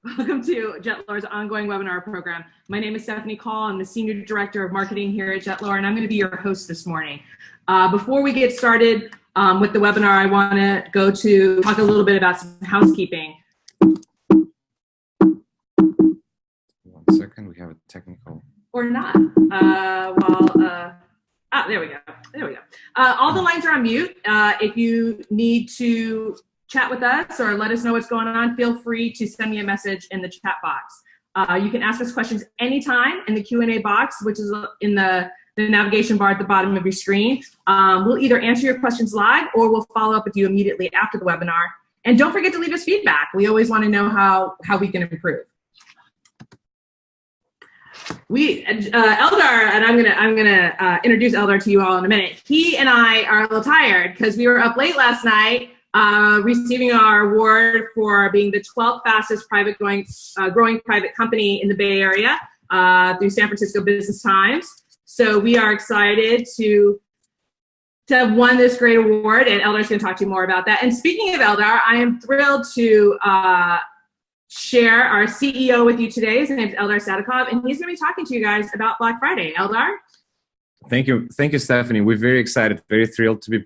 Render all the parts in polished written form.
Welcome to Jetlore's ongoing webinar program. My name is Stephanie Call. I'm the Senior Director of Marketing here at Jetlore, and I'm going to be your host this morning. Before we get started with the webinar, I want to talk a little bit about some housekeeping. 1 second, we have a technical. Or not. There we go. There we go. All the lines are on mute. If you need to chat with us or let us know what's going on, feel free to send me a message in the chat box. You can ask us questions anytime in the Q&A box, which is in the navigation bar at the bottom of your screen. We'll either answer your questions live or we'll follow up with you immediately after the webinar. And don't forget to leave us feedback. We always want to know how we can improve. Eldar, and I'm gonna introduce Eldar to you all in a minute. He and I are a little tired because we were up late last night receiving our award for being the 12th fastest growing private company in the Bay Area through San Francisco Business Times. So we are excited to have won this great award, and Eldar's going to talk to you more about that. And speaking of Eldar, I am thrilled to share our CEO with you today. His name is Eldar Sadikov, and he's going to be talking to you guys about Black Friday. Eldar? Thank you, Stephanie. We're very excited, very thrilled to be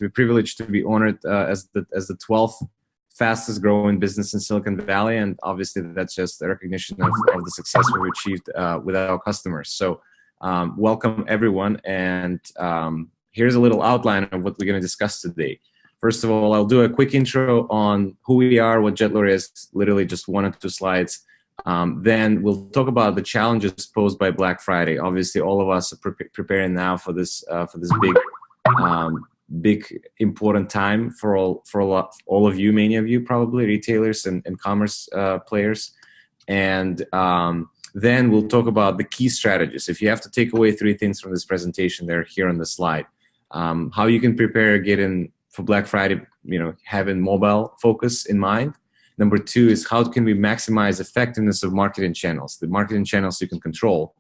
privileged to be honored as the 12th fastest growing business in Silicon Valley, and obviously that's just a recognition of the success we've achieved with our customers. So welcome everyone, and here's a little outline of what we're going to discuss today. First of all, I'll do a quick intro on who we are, what Jetlore is, literally just 1 or 2 slides. Then we'll talk about the challenges posed by Black Friday. Obviously, all of us are preparing now for this big important time for all of you, many of you probably, retailers and commerce players. And then we'll talk about the key strategies. If you have to take away 3 things from this presentation, they're here on the slide. How you can prepare, get in for Black Friday, having mobile focus in mind. Number 2 is how can we maximize effectiveness of marketing channels, the marketing channels you can control.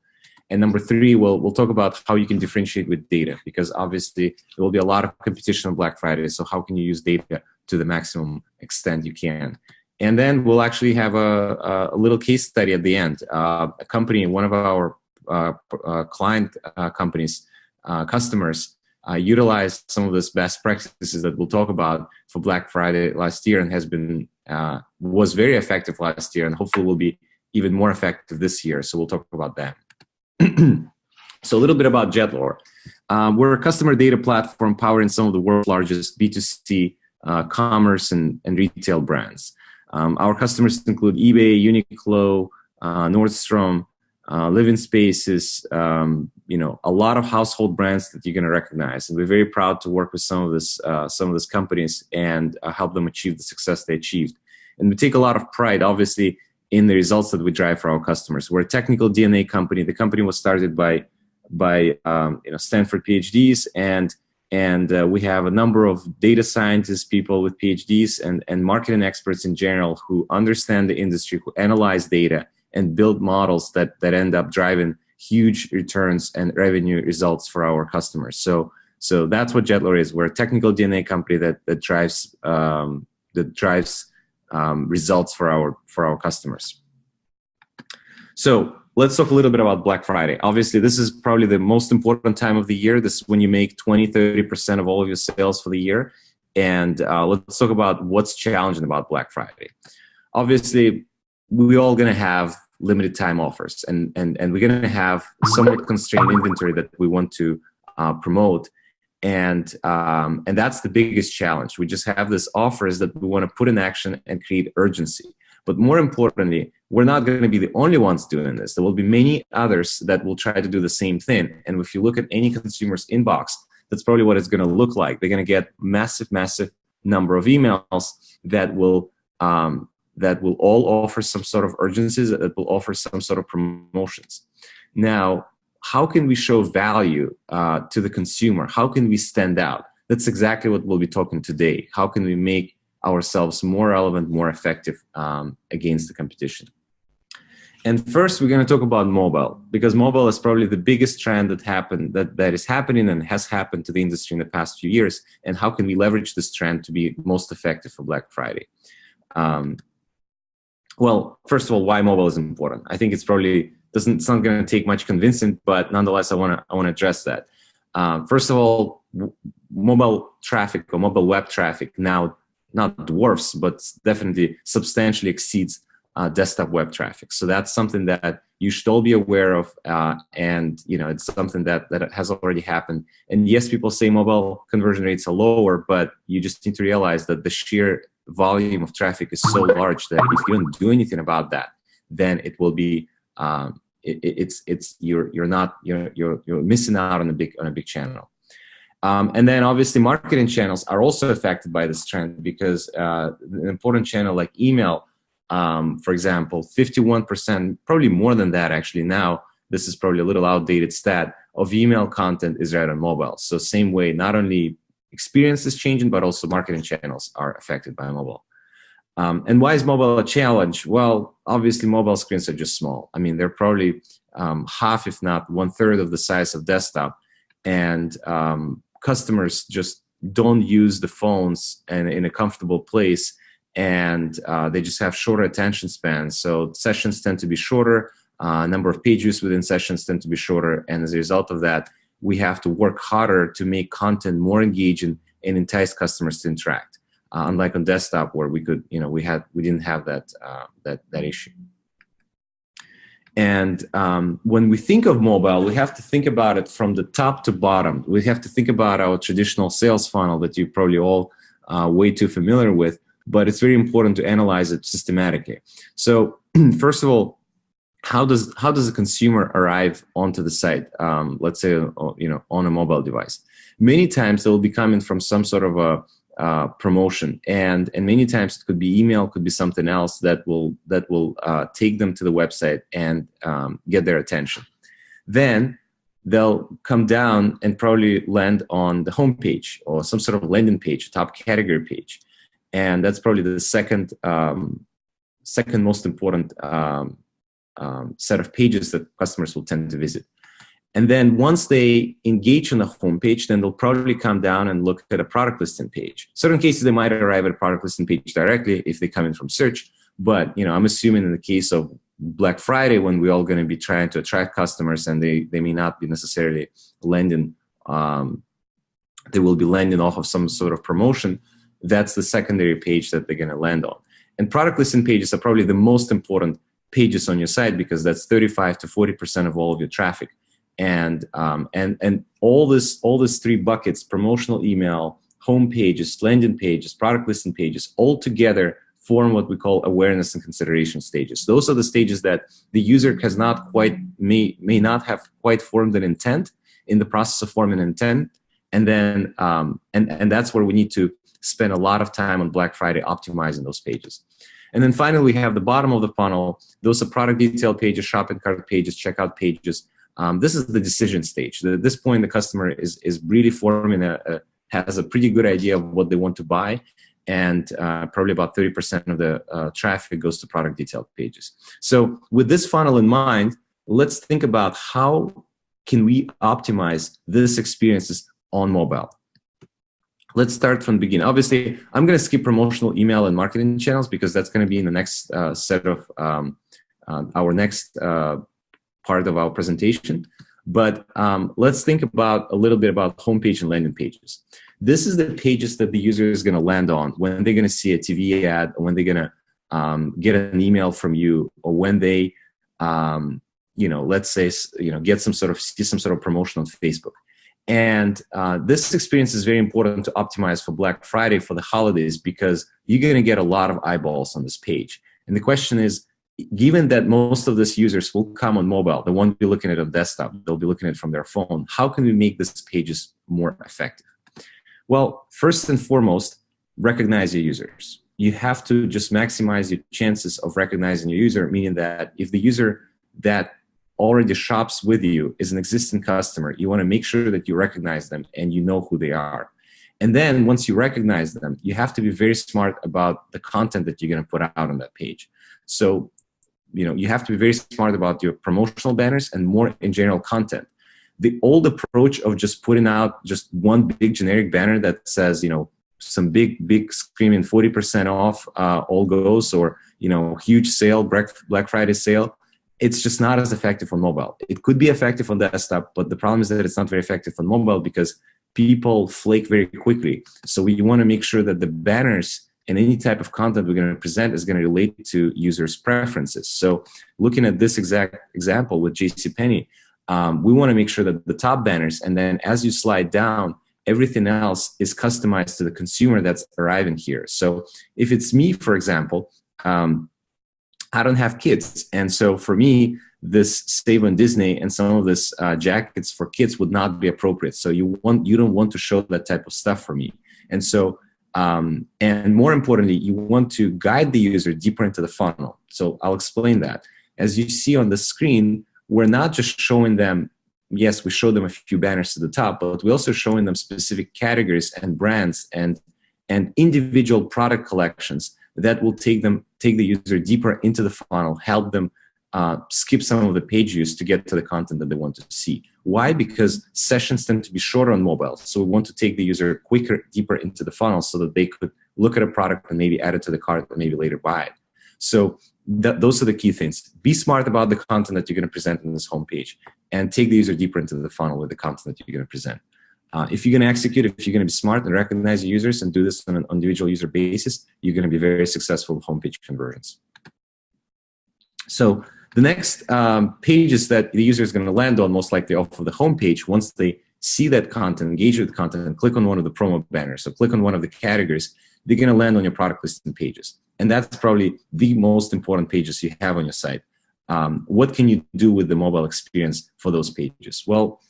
And number 3, we'll talk about how you can differentiate with data, because obviously there will be a lot of competition on Black Friday. So how can you use data to the maximum extent you can? And then we'll actually have a little case study at the end. A company, one of our client companies, customers, utilized some of these best practices that we'll talk about for Black Friday last year, and was very effective last year, and hopefully will be even more effective this year. So we'll talk about that. So a little bit about Jetlore. We're a customer data platform powering some of the world's largest B2C commerce and retail brands. Our customers include eBay, Uniqlo, Nordstrom, Living Spaces, a lot of household brands that you're going to recognize, and we're very proud to work with some of these companies and help them achieve the success they achieved. And we take a lot of pride, obviously, in the results that we drive for our customers. We're a technical DNA company. The company was started by Stanford PhDs, and we have a number of data scientists, people with PhDs, and marketing experts in general who understand the industry, who analyze data and build models that end up driving huge returns and revenue results for our customers. So that's what Jetlore is. We're a technical DNA company that drives results for our customers. So let's talk a little bit about Black Friday. Obviously, this is probably the most important time of the year. This is when you make 20-30% of all of your sales for the year. And let's talk about what's challenging about Black Friday. Obviously, we're all going to have limited time offers, and we're going to have somewhat constrained inventory that we want to promote, and that's the biggest challenge. We just have these offers that we want to put in action and create urgency. But more importantly, we're not going to be the only ones doing this. There will be many others that will try to do the same thing. And if you look at any consumer's inbox, that's probably what it's going to look like. They're going to get massive number of emails that will all offer some sort of urgencies, that will offer some sort of promotions. Now, how can we show value to the consumer? How can we stand out? That's exactly what we'll be talking today. How can we make ourselves more relevant, more effective against the competition? And first, we're going to talk about mobile, because mobile is probably the biggest trend that is happening and has happened to the industry in the past few years. And how can we leverage this trend to be most effective for Black Friday? Well, first of all, why mobile is important. I think it's not going to take much convincing, but nonetheless, I want to address that. First of all, mobile traffic or mobile web traffic now not dwarfs, but definitely substantially exceeds desktop web traffic. So that's something that you should all be aware of, and it's something that has already happened. And yes, people say mobile conversion rates are lower, but you just need to realize that the sheer volume of traffic is so large that if you don't do anything about that, then it will be you're missing out on a big channel. And then obviously marketing channels are also affected by this trend, because an important channel like email, for example, 51%, probably more than that actually now, this is probably a little outdated stat, of email content is read on mobile. So same way, not only experience is changing, but also marketing channels are affected by mobile. And why is mobile a challenge? Well, obviously mobile screens are just small. I mean, they're probably half, if not 1/3 of the size of desktop. And customers just don't use the phones in a comfortable place, and they just have shorter attention spans. So sessions tend to be shorter, number of page views within sessions tend to be shorter, and as a result of that, we have to work harder to make content more engaging and entice customers to interact. Unlike on desktop, where we could, we didn't have that issue. And when we think of mobile, we have to think about it from the top to bottom. We have to think about our traditional sales funnel that you're probably all way too familiar with, but it's very important to analyze it systematically. So first of all, how does a consumer arrive onto the site? Let's say, on a mobile device. Many times they'll be coming from some sort of a promotion, and many times it could be email, could be something else that will take them to the website and get their attention. Then they'll come down and probably land on the home page or some sort of landing page, top category page, and that's probably the second most important set of pages that customers will tend to visit. And then once they engage on the homepage, then they'll probably come down and look at a product listing page. Certain cases, they might arrive at a product listing page directly if they come in from search. But I'm assuming in the case of Black Friday, when we're all going to be trying to attract customers, and they may not be necessarily landing, they will be landing off of some sort of promotion. That's the secondary page that they're going to land on. And product listing pages are probably the most important pages on your site, because that's 35 to 40% of all of your traffic. And all these three buckets, promotional email, home pages, landing pages, product listing pages, all together form what we call awareness and consideration stages. Those are the stages that the user has not quite, may not have quite formed an intent, in the process of forming an intent. And then, and that's where we need to spend a lot of time on Black Friday optimizing those pages. And then finally, we have the bottom of the funnel. Those are product detail pages, shopping cart pages, checkout pages. This is the decision stage. At this point, the customer is really forming has a pretty good idea of what they want to buy, and probably about 30% of the traffic goes to product detail pages. So with this funnel in mind, let's think about how can we optimize these experiences on mobile. Let's start from the beginning. Obviously, I'm going to skip promotional email and marketing channels, because that's going to be in the next set of our next part of our presentation. But let's think about a little bit about homepage and landing pages. This is the pages that the user is going to land on when they're going to see a TV ad, or when they're going to get an email from you, or when they, let's say, get see some sort of promotion on Facebook. And this experience is very important to optimize for Black Friday, for the holidays, because you're going to get a lot of eyeballs on this page. And the question is, given that most of these users will come on mobile, they won't be looking at a desktop, they'll be looking at it from their phone, how can we make these pages more effective? Well, first and foremost, recognize your users. You have to just maximize your chances of recognizing your user, meaning that if the user that already shops with you is an existing customer, you want to make sure that you recognize them and you know who they are. And then once you recognize them, you have to be very smart about the content that you're going to put out on that page. So, you have to be very smart about your promotional banners and more in general content. The old approach of just putting out just one big generic banner that says, some big screaming 40% off, all goes, or huge sale, Black Friday sale, it's just not as effective on mobile. It could be effective on desktop, but the problem is that it's not very effective on mobile because people flake very quickly. So we want to make sure that the banners and any type of content we're going to present is going to relate to users' preferences. So looking at this exact example with JCPenney, we want to make sure that the top banners, and then as you slide down, everything else is customized to the consumer that's arriving here. So if it's me, for example, I don't have kids. And so for me, this Save on Disney and some of this jackets for kids would not be appropriate. So you don't want to show that type of stuff for me. And so, and more importantly, you want to guide the user deeper into the funnel. So I'll explain that. As you see on the screen, we're not just showing them, yes, we show them a few banners to the top, but we're also showing them specific categories and brands and individual product collections that will take the user deeper into the funnel, help them skip some of the page views to get to the content that they want to see. Why? Because sessions tend to be shorter on mobile. So we want to take the user quicker, deeper into the funnel so that they could look at a product and maybe add it to the cart and maybe later buy it. So those are the key things. Be smart about the content that you're going to present in this homepage and take the user deeper into the funnel with the content that you're going to present. If you're going to execute, if you're going to be smart and recognize your users and do this on an individual user basis, you're going to be very successful with homepage conversions. So the next pages that the user is going to land on, most likely off of the homepage, once they see that content, engage with the content, and click on one of the promo banners, so click on one of the categories, they're going to land on your product listing pages. And that's probably the most important pages you have on your site. What can you do with the mobile experience for those pages? Well,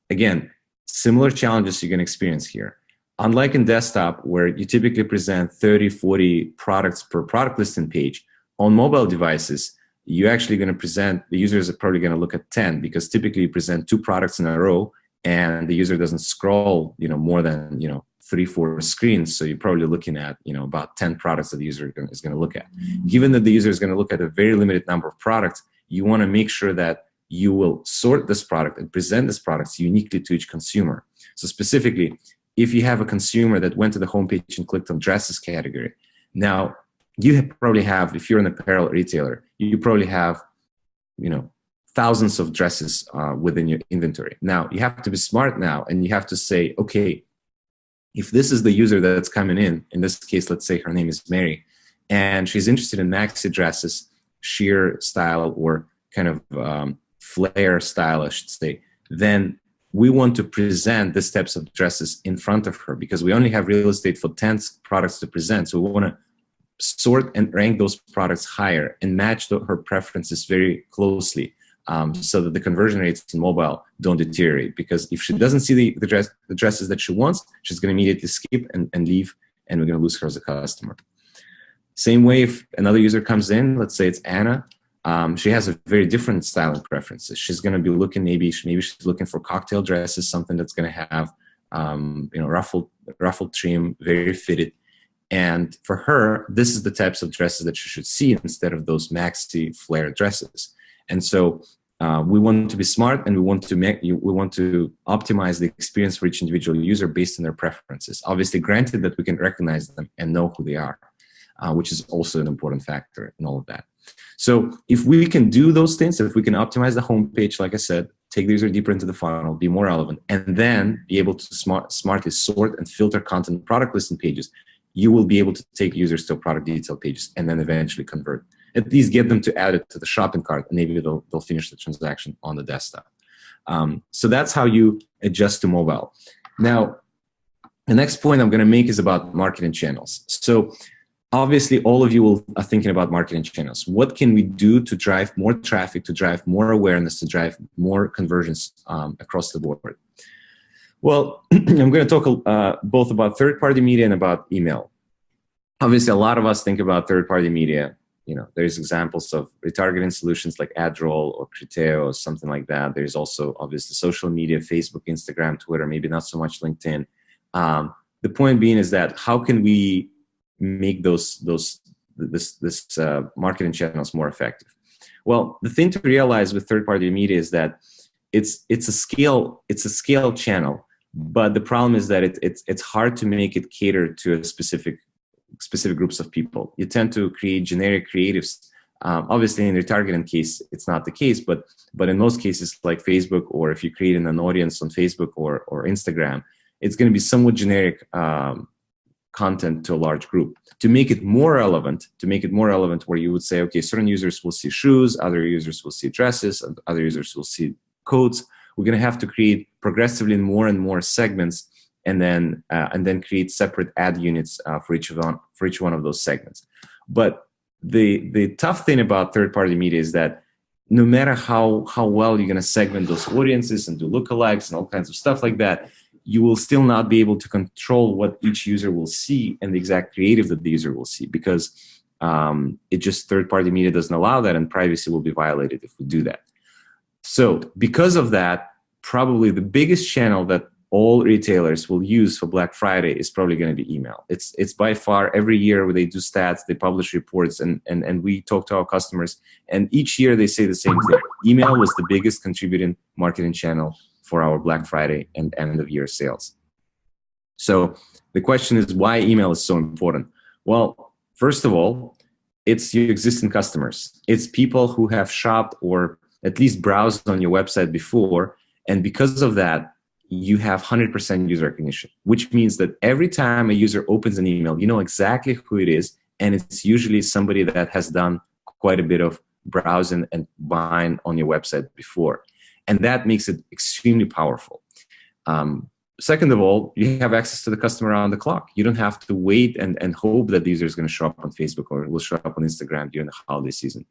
again, similar challenges you're going to experience here. Unlike in desktop, where you typically present 30, 40 products per product listing page, on mobile devices, you're actually going to present, the users are probably going to look at 10, because typically you present 2 products in a row and the user doesn't scroll, more than, 3, 4 screens. So you're probably looking at, about 10 products that the user is going to look at. Given that the user is going to look at a very limited number of products, you want to make sure that you will sort this product and present this product uniquely to each consumer. So specifically, if you have a consumer that went to the homepage and clicked on dresses category, now you probably have, if you're an apparel retailer, you probably have, thousands of dresses within your inventory. Now you have to be smart now, and you have to say, okay, if this is the user that's coming in this case, let's say her name is Mary, and she's interested in maxi dresses, sheer style, or kind of flare style, I should say, then we want to present these types of dresses in front of her, because we only have real estate for 10 products to present. So we want to sort and rank those products higher and match her preferences very closely, so that the conversion rates in mobile don't deteriorate. Because if she doesn't see the dresses that she wants, she's going to immediately skip and leave, and we're going to lose her as a customer. Same way, if another user comes in, let's say it's Anna, she has a very different style and preferences. She's going to be looking, maybe she's looking for cocktail dresses, something that's going to have, ruffled trim, very fitted. And for her, this is the types of dresses that she should see instead of those maxi flare dresses. And so we want to be smart, and we want to optimize the experience for each individual user based on their preferences. Obviously, granted that we can recognize them and know who they are, which is also an important factor in all of that. So if we can do those things, if we can optimize the homepage, like I said, take the user deeper into the funnel, be more relevant, and then be able to smartly sort and filter content product listing pages, you will be able to take users to product detail pages and then eventually convert. At least get them to add it to the shopping cart, and maybe they'll finish the transaction on the desktop. So that's how you adjust to mobile. Now, the next point I'm going to make is about marketing channels. So obviously, all of you are thinking about marketing channels. What can we do to drive more traffic, to drive more awareness, to drive more conversions across the board? Well, I'm going to talk both about third-party media and about email. Obviously, a lot of us think about third-party media. There's examples of retargeting solutions like AdRoll or Criteo or something like that. There's also obviously social media, Facebook, Instagram, Twitter, maybe not so much LinkedIn. The point being is that how can we make this marketing channels more effective? Well, the thing to realize with third-party media is that it's a scale channel. But the problem is that it's hard to make it cater to a specific groups of people. You tend to create generic creatives. Obviously, in the targeting case, it's not the case, but in most cases, like Facebook, or if you're creating an audience on Facebook or Instagram, it's going to be somewhat generic content to a large group. To make it more relevant, where you would say, okay, certain users will see shoes, other users will see dresses, and other users will see coats. We're going to have to create progressively more and more segments, and then create separate ad units for each one of those segments. But the tough thing about third-party media is that no matter how well you're going to segment those audiences and do lookalikes and all kinds of stuff like that, you will still not be able to control what each user will see and the exact creative that the user will see, because third-party media doesn't allow that, and privacy will be violated if we do that. So because of that, probably the biggest channel that all retailers will use for Black Friday is probably going to be email. It's by far, every year when they do stats, they publish reports, and we talk to our customers, and each year they say the same thing. Email was the biggest contributing marketing channel for our Black Friday and end of year sales. So the question is, why email is so important? Well, first of all, it's your existing customers. It's people who have shopped or at least browsed on your website before, and because of that, you have 100% user recognition, which means that every time a user opens an email, you know exactly who it is, and it's usually somebody that has done quite a bit of browsing and buying on your website before. And that makes it extremely powerful. Second of all, you have access to the customer around the clock. You don't have to wait and hope that the user is going to show up on Facebook or will show up on Instagram during the holiday season.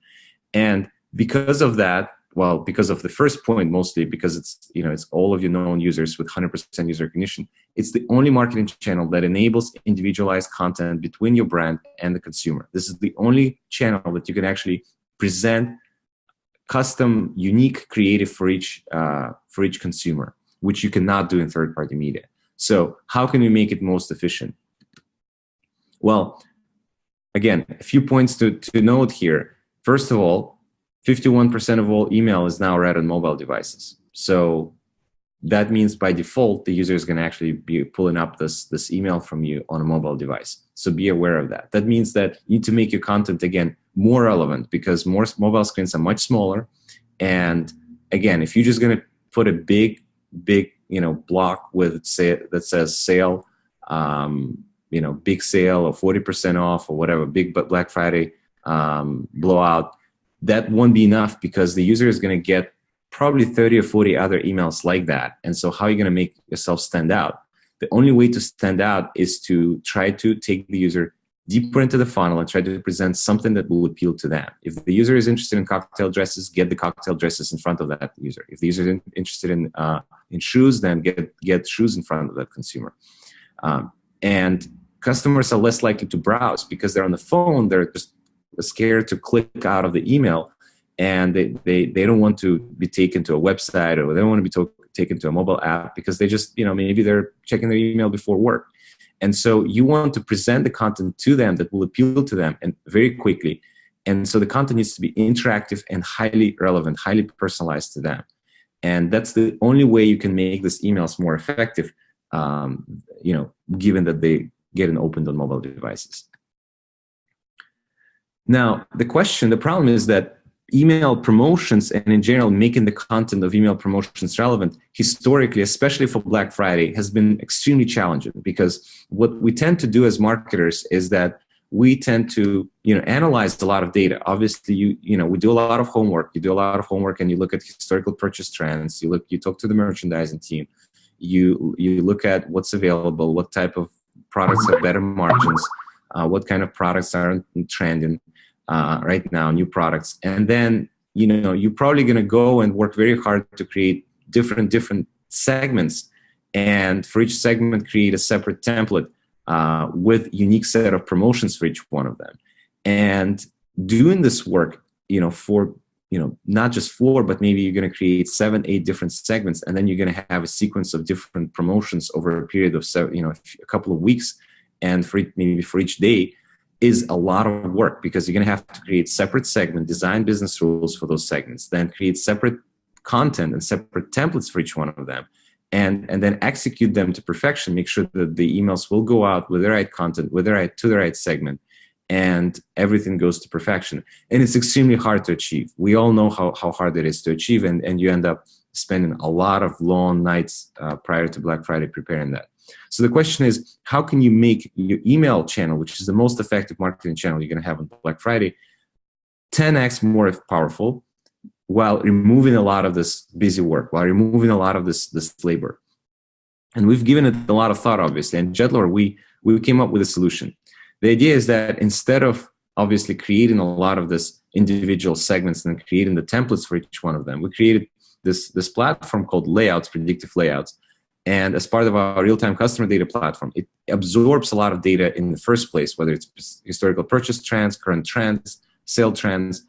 And because of that, well, because of the first point, mostly because it's all of your known users with 100% user recognition, it's the only marketing channel that enables individualized content between your brand and the consumer. This is the only channel that you can actually present custom, unique creative for each consumer, which you cannot do in third-party media. So how can we make it most efficient? Well, again, a few points to note here. First of all, 51% of all email is now read on mobile devices. So that means by default, the user is going to actually be pulling up this email from you on a mobile device. So be aware of that. That means that you need to make your content, again, more relevant, because more mobile screens are much smaller. And again, if you're just going to put a big block that says sale, big sale or 40% off or whatever, big Black Friday blowout, that won't be enough, because the user is going to get probably 30 or 40 other emails like that. And so how are you going to make yourself stand out? The only way to stand out is to try to take the user deeper into the funnel and try to present something that will appeal to them. If the user is interested in cocktail dresses, get the cocktail dresses in front of that user. If the user is interested in shoes, then get shoes in front of that consumer. And customers are less likely to browse because they're on the phone. They're just scared to click out of the email, and they don't want to be taken to a website, or they don't want to be taken to a mobile app, because they just, maybe they're checking their email before work. And so you want to present the content to them that will appeal to them, and very quickly. And so the content needs to be interactive and highly relevant, highly personalized to them. And that's the only way you can make these emails more effective, given that they get opened on mobile devices. Now, the problem is that email promotions, and in general making the content of email promotions relevant, historically, especially for Black Friday, has been extremely challenging, because what we tend to do as marketers is that we tend to analyze a lot of data. Obviously, we do a lot of homework. You do a lot of homework, and you look at historical purchase trends. You talk to the merchandising team. You look at what's available, what type of products have better margins, what kind of products are trending right now, new products. And then, you're probably going to go and work very hard to create different segments, and for each segment, create a separate template with unique set of promotions for each one of them. And doing this work, for, not just 4, but maybe you're going to create 7, 8 different segments, and then you're going to have a sequence of different promotions over a period of, a couple of weeks, and for each day, is a lot of work, because you're going to have to create separate segment, design business rules for those segments, then create separate content and separate templates for each one of them. and then execute them to perfection, make sure that the emails will go out with the right content, with the right, to the right segment, and everything goes to perfection. And it's extremely hard to achieve. We all know how hard it is to achieve, and you end up spending a lot of long nights prior to Black Friday preparing that. So the question is, how can you make your email channel, which is the most effective marketing channel you're going to have on Black Friday, 10x more powerful, while removing a lot of this busy work, while removing a lot of this labor? And we've given it a lot of thought, obviously. And Jetlore, we came up with a solution. The idea is that instead of obviously creating a lot of this individual segments and creating the templates for each one of them, we created this platform called Layouts, Predictive Layouts. And as part of our real-time customer data platform, it absorbs a lot of data in the first place, whether it's historical purchase trends, current trends, sale trends,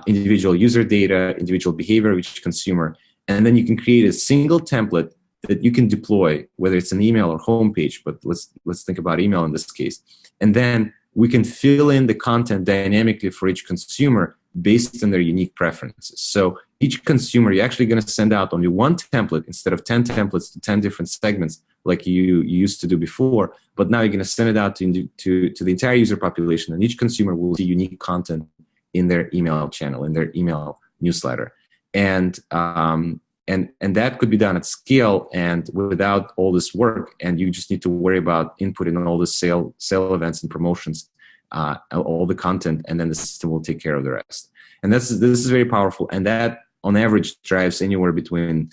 individual user data, individual behavior of each consumer. And then you can create a single template that you can deploy, whether it's an email or homepage, but let's think about email in this case. And then we can fill in the content dynamically for each consumer based on their unique preferences. So each consumer, you're actually going to send out only one template instead of 10 templates to 10 different segments like you used to do before. But now you're going to send it out to the entire user population, and each consumer will see unique content in their email channel, in their email newsletter. And that could be done at scale and without all this work. And you just need to worry about inputting all the sale events and promotions, all the content, and then the system will take care of the rest. And this is very powerful. And that on average drives anywhere between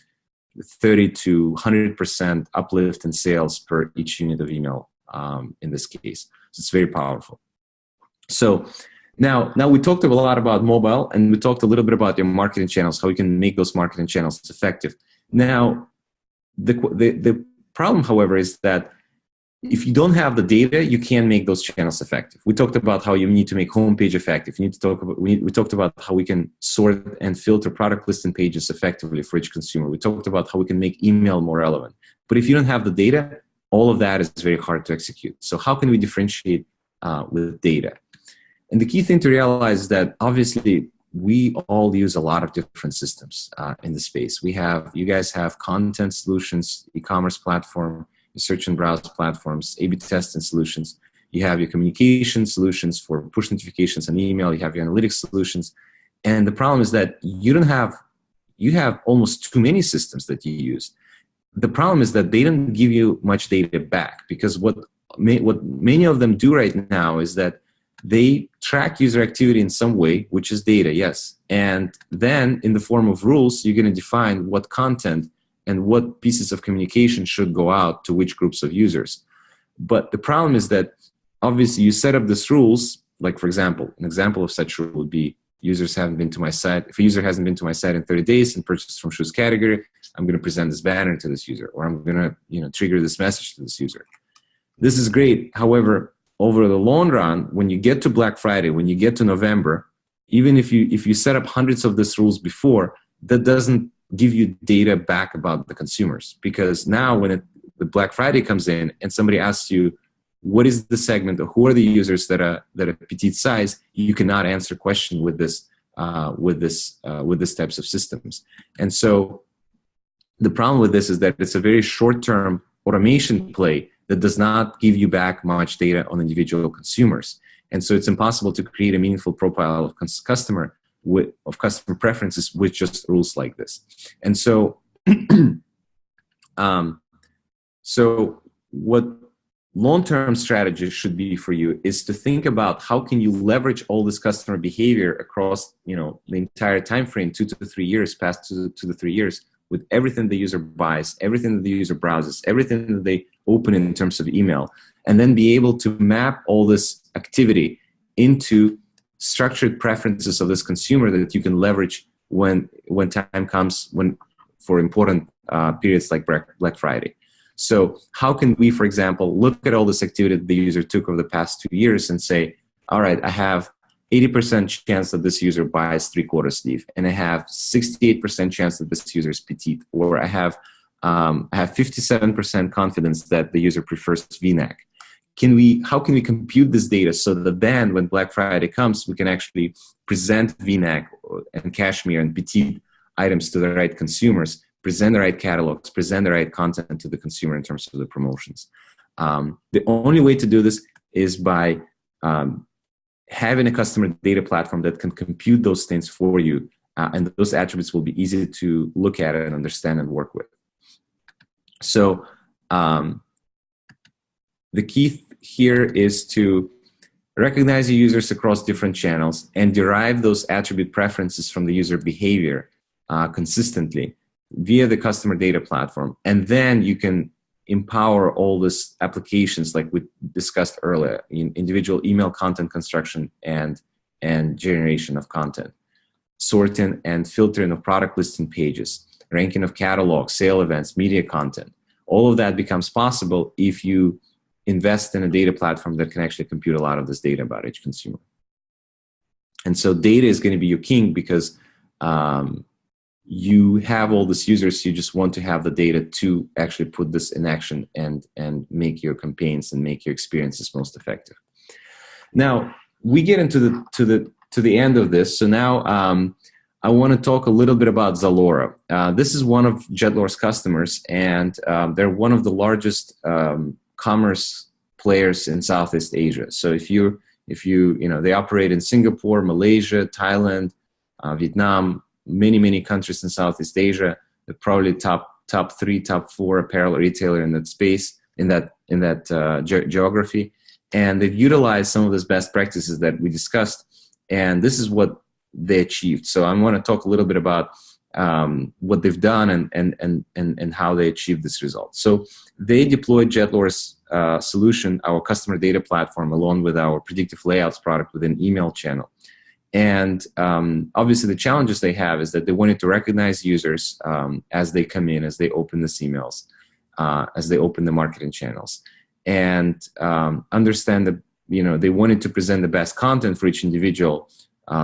30 to 100% uplift in sales per each unit of email in this case. So it's very powerful. So now we talked a lot about mobile, and we talked a little bit about your marketing channels, how you can make those marketing channels effective. Now, the problem, however, is that if you don't have the data, you can't make those channels effective. We talked about how you need to make homepage effective. We talked about how we can sort and filter product listing pages effectively for each consumer. We talked about how we can make email more relevant. But if you don't have the data, all of that is very hard to execute. So how can we differentiate with data? And the key thing to realize is that obviously we all use a lot of different systems in the space. You guys have content solutions, e-commerce platform, search and browse platforms, A/B testing solutions. You have your communication solutions for push notifications and email. You have your analytics solutions. And the problem is that you have almost too many systems that you use. The problem is that they don't give you much data back, because what many of them do right now is that they track user activity in some way, which is data, yes. And then in the form of rules, you're going to define what content and what pieces of communication should go out to which groups of users. But the problem is that obviously you set up these rules, like for example, an example of such rule would be users haven't been to my site. If a user hasn't been to my site in 30 days and purchased from shoes category, I'm going to present this banner to this user, or I'm going to trigger this message to this user. This is great. However, over the long run, when you get to Black Friday, when you get to November, even if you set up hundreds of these rules before, that doesn't give you data back about the consumers. Because now when the Black Friday comes in and somebody asks you, what is the segment, or who are the users that are petite size, you cannot answer question with this types of systems. And so the problem with this is that it's a very short-term automation play that does not give you back much data on individual consumers. And so it's impossible to create a meaningful profile of customer preferences with just rules like this. And so, so what long-term strategy should be for you is to think about how can you leverage all this customer behavior across the entire time frame, 2 to 3 years, past 2 to 3 years, with everything the user buys, everything that the user browses, everything that they open in terms of email, and then be able to map all this activity into structured preferences of this consumer that you can leverage when time comes for important periods like Black Friday. So how can we, for example, look at all this activity that the user took over the past 2 years and say, all right, I have 80% chance that this user buys 3/4 sleeve, and I have 68% chance that this user is petite, or I have 57% confidence that the user prefers V-neck. How can we compute this data so that then when Black Friday comes, we can actually present V-neck and cashmere and petite items to the right consumers present the right catalogs, present the right content to the consumer in terms of the promotions. The only way to do this is by having a customer data platform that can compute those things for you, and those attributes will be easy to look at and understand and work with. So the key here is to recognize the users across different channels and derive those attribute preferences from the user behavior consistently via the customer data platform. And then you can empower all these applications like we discussed earlier, in individual email content construction and generation of content, sorting and filtering of product listing pages, ranking of catalogs, sale events, media content. All of that becomes possible if you invest in a data platform that can actually compute a lot of this data about each consumer. And so data is going to be your king because you have all these users, you just want to have the data to actually put this in action and make your campaigns and make your experiences most effective. Now, we get into the end of this. So now I want to talk a little bit about Zalora. This is one of Jetlore's customers, and they're one of the largest commerce players in Southeast Asia. So if you know, they operate in Singapore, Malaysia, Thailand, Vietnam, many countries in Southeast Asia. They're probably top 3, top 4 apparel retailer in that space, in that geography. And they've utilized some of those best practices that we discussed, and this is what they achieved. So I want to talk a little bit about what they've done and how they achieved this result. So they deployed Jetlore's solution, our customer data platform, along with our predictive layouts product within email channel. And obviously the challenges they have is that they wanted to recognize users as they come in, as they open these emails, as they open the marketing channels, and understand that, you know, they wanted to present the best content for each individual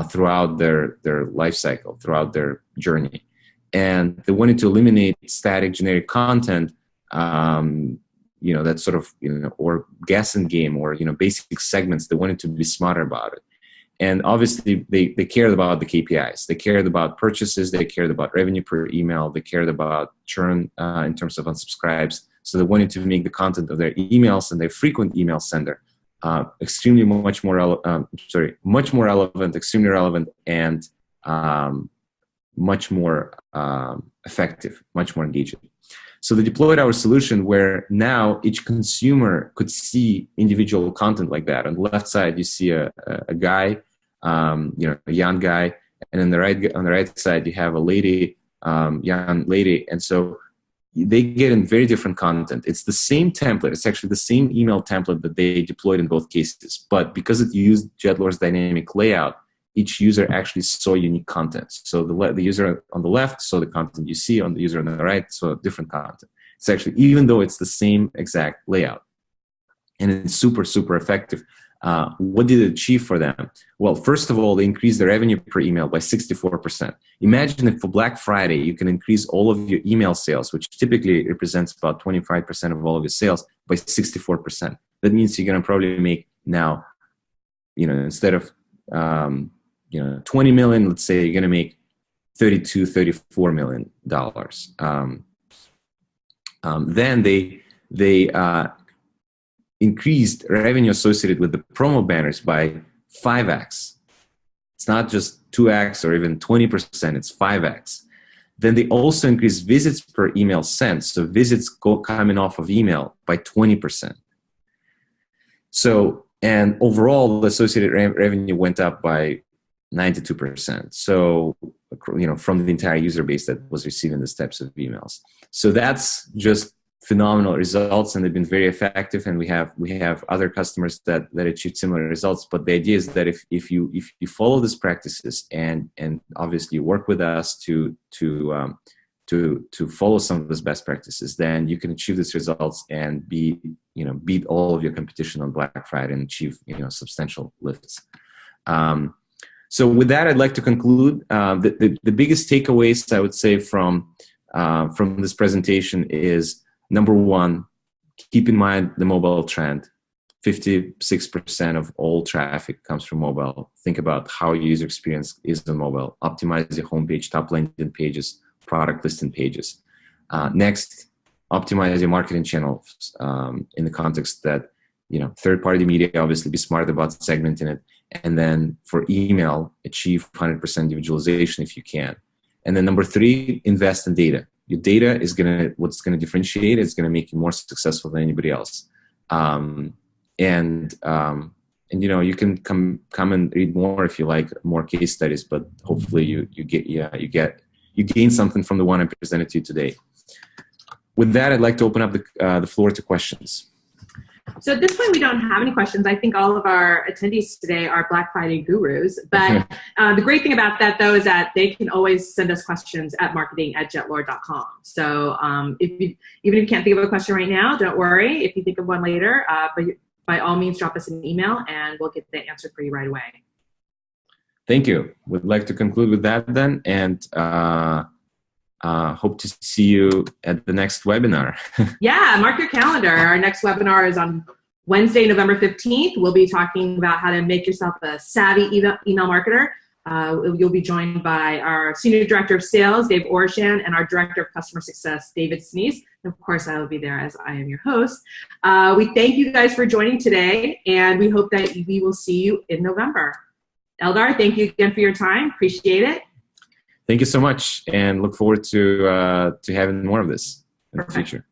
throughout their life cycle, throughout their journey. And they wanted to eliminate static generic content, you know, that sort of, you know, or guessing game, or, you know, basic segments. They wanted to be smarter about it. And obviously they cared about the KPIs. They cared about purchases. They cared about revenue per email. They cared about churn in terms of unsubscribes. So they wanted to make the content of their emails and their frequent email sender much more relevant, extremely relevant, and much more effective, much more engaging. So they deployed our solution where now each consumer could see individual content like that. On the left side, you see a guy, you know, a young guy, and on the right side, you have a lady, young lady, and so they get in very different content. It's the same template. It's actually the same email template that they deployed in both cases. But because it used Jetlore's dynamic layout, each user actually saw unique content. So the user on the left saw the content you see, on the user on the right saw different content. It's actually, even though it's the same exact layout. And it's super, super effective. What did it achieve for them? Well, first of all, they increased their revenue per email by 64%. Imagine if for Black Friday, you can increase all of your email sales, which typically represents about 25% of all of your sales, by 64%. That means you're going to probably make now, you know, instead of, you know, 20 million, let's say you're going to make $34 million. Then they increased revenue associated with the promo banners by 5x. It's not just 2x or even 20%, it's 5x. Then they also increased visits per email sent. So visits coming off of email by 20%. So, and overall, the associated revenue went up by 92%. So, you know, from the entire user base that was receiving these types of emails. So that's just phenomenal results, and they've been very effective. And we have other customers that achieved similar results. But the idea is that if you follow these practices and obviously work with us to follow some of those best practices, then you can achieve these results and beat all of your competition on Black Friday and achieve, you know, substantial lifts. So with that, I'd like to conclude. The biggest takeaways I would say from this presentation is, number one, keep in mind the mobile trend. 56% of all traffic comes from mobile. Think about how your user experience is on mobile. Optimize your homepage, top landing pages, product listing pages. Next, optimize your marketing channels in the context that, third-party media, obviously be smart about segmenting it. And then for email, achieve 100% individualization if you can. And then number 3, invest in data. Your data is what's gonna differentiate. It's gonna make you more successful than anybody else. You can come and read more if you like, more case studies. But hopefully you gain something from the one I presented to you today. With that, I'd like to open up the floor to questions. So at this point, we don't have any questions. I think all of our attendees today are Black Friday gurus. But the great thing about that, though, is that they can always send us questions at marketing@jetlore.com. So even if you can't think of a question right now, don't worry. If you think of one later, but by all means, drop us an email, and we'll get the answer for you right away. Thank you. Would like to conclude with that then, and hope to see you at the next webinar. Yeah, mark your calendar. Our next webinar is on Wednesday, November 15th. We'll be talking about how to make yourself a savvy email marketer. You'll be joined by our Senior Director of Sales, Dave Orshan, and our Director of Customer Success, David Sneese. And of course, I will be there as I am your host. We thank you guys for joining today, and we hope that we will see you in November. Eldar, thank you again for your time. Appreciate it. Thank you so much, and look forward to having more of this in the future.